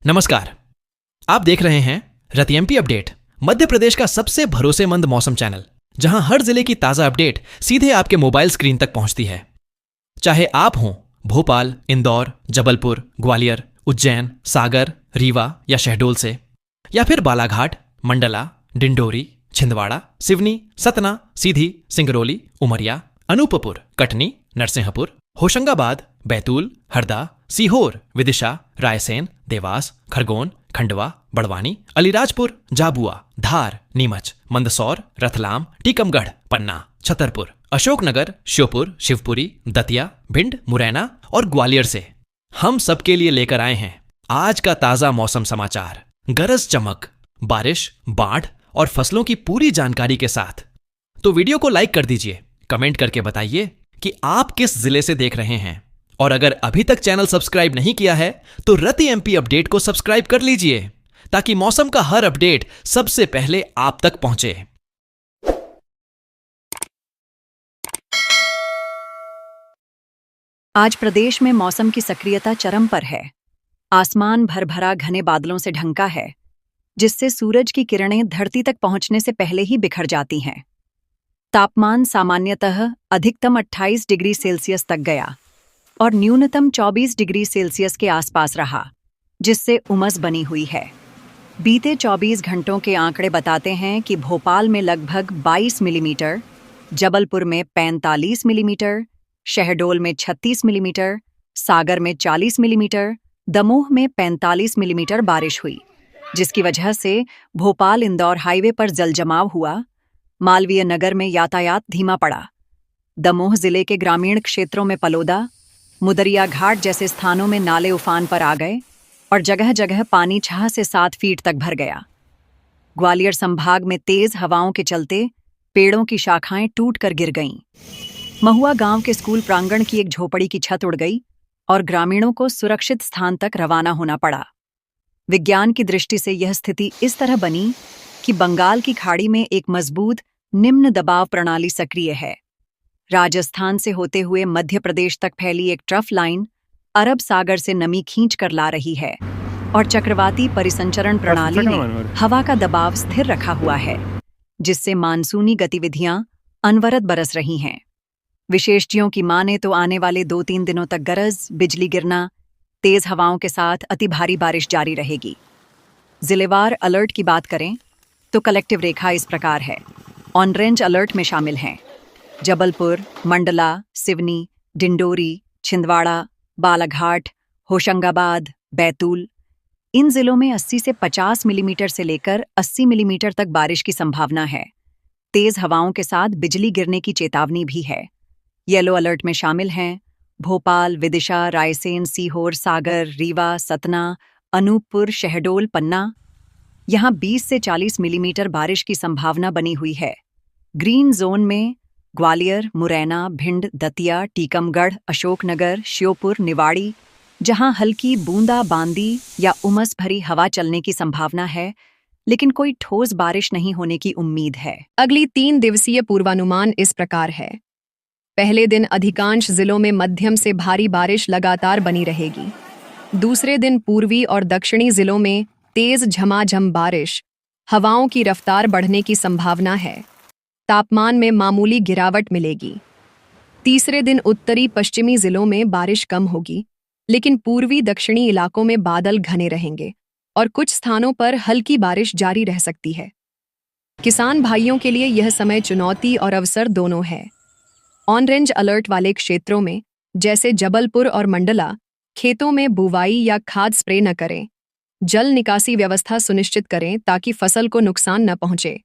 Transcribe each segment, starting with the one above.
नमस्कार। आप देख रहे हैं रति एमपी अपडेट, मध्य प्रदेश का सबसे भरोसेमंद मौसम चैनल, जहां हर जिले की ताजा अपडेट सीधे आपके मोबाइल स्क्रीन तक पहुंचती है। चाहे आप हों भोपाल, इंदौर, जबलपुर, ग्वालियर, उज्जैन, सागर, रीवा या शहडोल से, या फिर बालाघाट, मंडला, डिंडोरी, छिंदवाड़ा, सिवनी, सतना, सीधी, सिंगरौली, उमरिया, अनूपपुर, कटनी, नरसिंहपुर, होशंगाबाद, बैतूल, हरदा, सीहोर, विदिशा, रायसेन, देवास, खरगोन, खंडवा, बड़वानी, अलीराजपुर, झाबुआ, धार, नीमच, मंदसौर, रतलाम, टीकमगढ़, पन्ना, छतरपुर, अशोकनगर, श्योपुर, शिवपुरी, दतिया, भिंड, मुरैना और ग्वालियर से हम सबके लिए लेकर आए हैं आज का ताजा मौसम समाचार। गरज चमक, बारिश, बाढ़ और फसलों की पूरी जानकारी के साथ। तो वीडियो को लाइक कर दीजिए, कमेंट करके बताइए कि आप किस जिले से देख रहे हैं, और अगर अभी तक चैनल सब्सक्राइब नहीं किया है तो रति एमपी अपडेट को सब्सक्राइब कर लीजिए, ताकि मौसम का हर अपडेट सबसे पहले आप तक पहुंचे। आज प्रदेश में मौसम की सक्रियता चरम पर है। आसमान भर भरा घने बादलों से ढंका है, जिससे सूरज की किरणें धरती तक पहुंचने से पहले ही बिखर जाती हैं। तापमान सामान्यतः अधिकतम 28 डिग्री सेल्सियस तक गया और न्यूनतम 24 डिग्री सेल्सियस के आसपास रहा, जिससे उमस बनी हुई है। बीते 24 घंटों के आंकड़े बताते हैं कि भोपाल में लगभग 22 मिलीमीटर, जबलपुर में 45 मिलीमीटर, शहडोल में 36 मिलीमीटर, सागर में 40 मिलीमीटर, दमोह में 45 मिलीमीटर बारिश हुई, जिसकी वजह से भोपाल इंदौर हाईवे पर जलजमाव हुआ। मालवीय नगर में यातायात धीमा पड़ा। दमोह जिले के ग्रामीण क्षेत्रों में पलोदा, मुदरिया घाट जैसे स्थानों में नाले उफान पर आ गए और जगह जगह पानी 6 से 7 फीट तक भर गया। ग्वालियर संभाग में तेज हवाओं के चलते पेड़ों की शाखाएं टूटकर गिर गईं। महुआ गांव के स्कूल प्रांगण की एक झोपड़ी की छत उड़ गई और ग्रामीणों को सुरक्षित स्थान तक रवाना होना पड़ा। विज्ञान की दृष्टि से यह स्थिति इस तरह बनी कि बंगाल की खाड़ी में एक मजबूत निम्न दबाव प्रणाली सक्रिय है। राजस्थान से होते हुए मध्य प्रदेश तक फैली एक ट्रफ लाइन अरब सागर से नमी खींच कर ला रही है और चक्रवाती परिसंचरण प्रणाली ने हवा का दबाव स्थिर रखा हुआ है, जिससे मानसूनी गतिविधियां अनवरत बरस रही हैं। विशेषज्ञों की माने तो आने वाले 2-3 दिनों तक गरज, बिजली गिरना, तेज हवाओं के साथ अति भारी बारिश जारी रहेगी। जिलेवार अलर्ट की बात करें तो कलेक्टिव रेखा इस प्रकार है। ऑरेंज अलर्ट में शामिल हैं जबलपुर, मंडला, सिवनी, डिंडोरी, छिंदवाड़ा, बालाघाट, होशंगाबाद, बैतूल। इन जिलों में 80 से 50 मिलीमीटर से लेकर 80 मिलीमीटर तक बारिश की संभावना है। तेज हवाओं के साथ बिजली गिरने की चेतावनी भी है। येलो अलर्ट में शामिल हैं भोपाल, विदिशा, रायसेन, सीहोर, सागर, रीवा, सतना, अनूपपुर, शहडोल, पन्ना। यहां 20 से 40 मिलीमीटर बारिश की संभावना बनी हुई है। ग्रीन जोन में ग्वालियर, मुरैना, भिंड, दतिया, टीकमगढ़, अशोकनगर, श्योपुर, निवाड़ी, जहां हल्की बूंदाबांदी या उमस भरी हवा चलने की संभावना है, लेकिन कोई ठोस बारिश नहीं होने की उम्मीद है। अगली 3 दिवसीय पूर्वानुमान इस प्रकार है। पहले दिन अधिकांश जिलों में मध्यम से भारी बारिश लगातार बनी रहेगी। दूसरे दिन पूर्वी और दक्षिणी जिलों में तेज झमाझम बारिश, हवाओं की रफ्तार बढ़ने की संभावना है। तापमान में मामूली गिरावट मिलेगी। तीसरे दिन उत्तरी पश्चिमी जिलों में बारिश कम होगी, लेकिन पूर्वी दक्षिणी इलाकों में बादल घने रहेंगे और कुछ स्थानों पर हल्की बारिश जारी रह सकती है। किसान भाइयों के लिए यह समय चुनौती और अवसर दोनों है। ऑरेंज अलर्ट वाले क्षेत्रों में, जैसे जबलपुर और मंडला, खेतों में बुवाई या खाद स्प्रे न करें। जल निकासी व्यवस्था सुनिश्चित करें ताकि फसल को नुकसान न पहुंचे।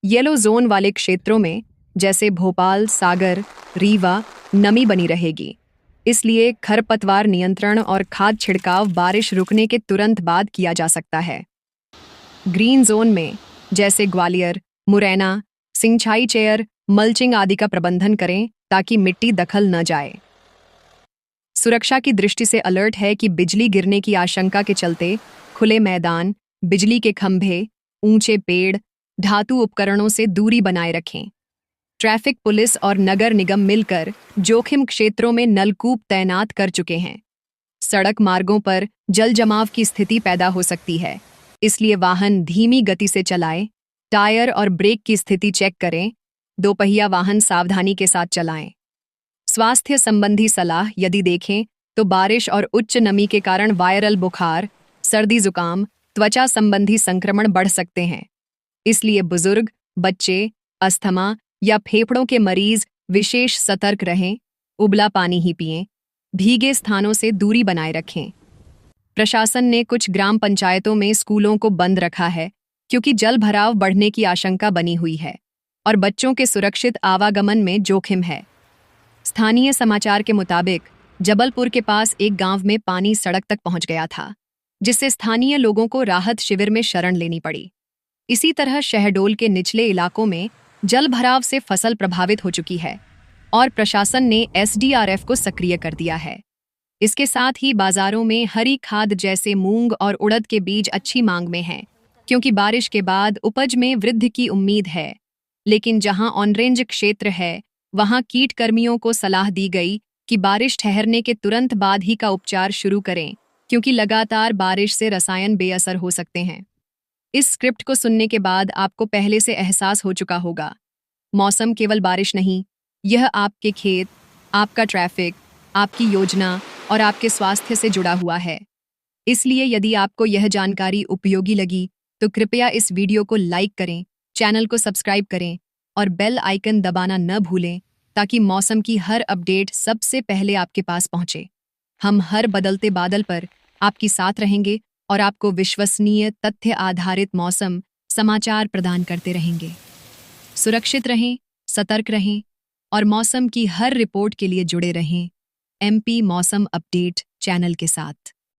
येलो जोन वाले क्षेत्रों में, जैसे भोपाल, सागर, रीवा, नमी बनी रहेगी, इसलिए खरपतवार नियंत्रण और खाद छिड़काव बारिश रुकने के तुरंत बाद किया जा सकता है। ग्रीन जोन में, जैसे ग्वालियर, मुरैना, सिंचाई चेयर, मल्चिंग आदि का प्रबंधन करें ताकि मिट्टी दखल न जाए। सुरक्षा की दृष्टि से अलर्ट है कि बिजली गिरने की आशंका के चलते खुले मैदान, बिजली के खंभे, ऊंचे पेड़, धातु उपकरणों से दूरी बनाए रखें। ट्रैफिक पुलिस और नगर निगम मिलकर जोखिम क्षेत्रों में नलकूप तैनात कर चुके हैं। सड़क मार्गों पर जल जमाव की स्थिति पैदा हो सकती है, इसलिए वाहन धीमी गति से चलाएं, टायर और ब्रेक की स्थिति चेक करें, दोपहिया वाहन सावधानी के साथ चलाएं। स्वास्थ्य संबंधी सलाह यदि देखें तो बारिश और उच्च नमी के कारण वायरल बुखार, सर्दी जुकाम, त्वचा संबंधी संक्रमण बढ़ सकते हैं। इसलिए बुजुर्ग, बच्चे, अस्थमा या फेफड़ों के मरीज विशेष सतर्क रहें, उबला पानी ही पिएं, भीगे स्थानों से दूरी बनाए रखें। प्रशासन ने कुछ ग्राम पंचायतों में स्कूलों को बंद रखा है क्योंकि जल भराव बढ़ने की आशंका बनी हुई है और बच्चों के सुरक्षित आवागमन में जोखिम है। स्थानीय समाचार के मुताबिक जबलपुर के पास एक गांव में पानी सड़क तक पहुंच गया था, जिससे स्थानीय लोगों को राहत शिविर में शरण लेनी पड़ी। इसी तरह शहडोल के निचले इलाकों में जल भराव से फसल प्रभावित हो चुकी है और प्रशासन ने एसडीआरएफ को सक्रिय कर दिया है। इसके साथ ही बाजारों में हरी खाद जैसे मूंग और उड़द के बीज अच्छी मांग में हैं, क्योंकि बारिश के बाद उपज में वृद्धि की उम्मीद है। लेकिन जहां ऑरेंज क्षेत्र है, वहां कीट कर्मियों को सलाह दी गई कि बारिश ठहरने के तुरंत बाद ही का उपचार शुरू करें, क्योंकि लगातार बारिश से रसायन बेअसर हो सकते हैं। इस स्क्रिप्ट को सुनने के बाद आपको पहले से एहसास हो चुका होगा, मौसम केवल बारिश नहीं, यह आपके खेत, आपका ट्रैफिक, आपकी योजना और आपके स्वास्थ्य से जुड़ा हुआ है। इसलिए यदि आपको यह जानकारी उपयोगी लगी तो कृपया इस वीडियो को लाइक करें, चैनल को सब्सक्राइब करें और बेल आइकन दबाना न भूलें, ताकि मौसम की हर अपडेट सबसे पहले आपके पास पहुंचे। हम हर बदलते बादल पर आपकी साथ रहेंगे और आपको विश्वसनीय तथ्य आधारित मौसम समाचार प्रदान करते रहेंगे। सुरक्षित रहें, सतर्क रहें और मौसम की हर रिपोर्ट के लिए जुड़े रहें एमपी मौसम अपडेट चैनल के साथ।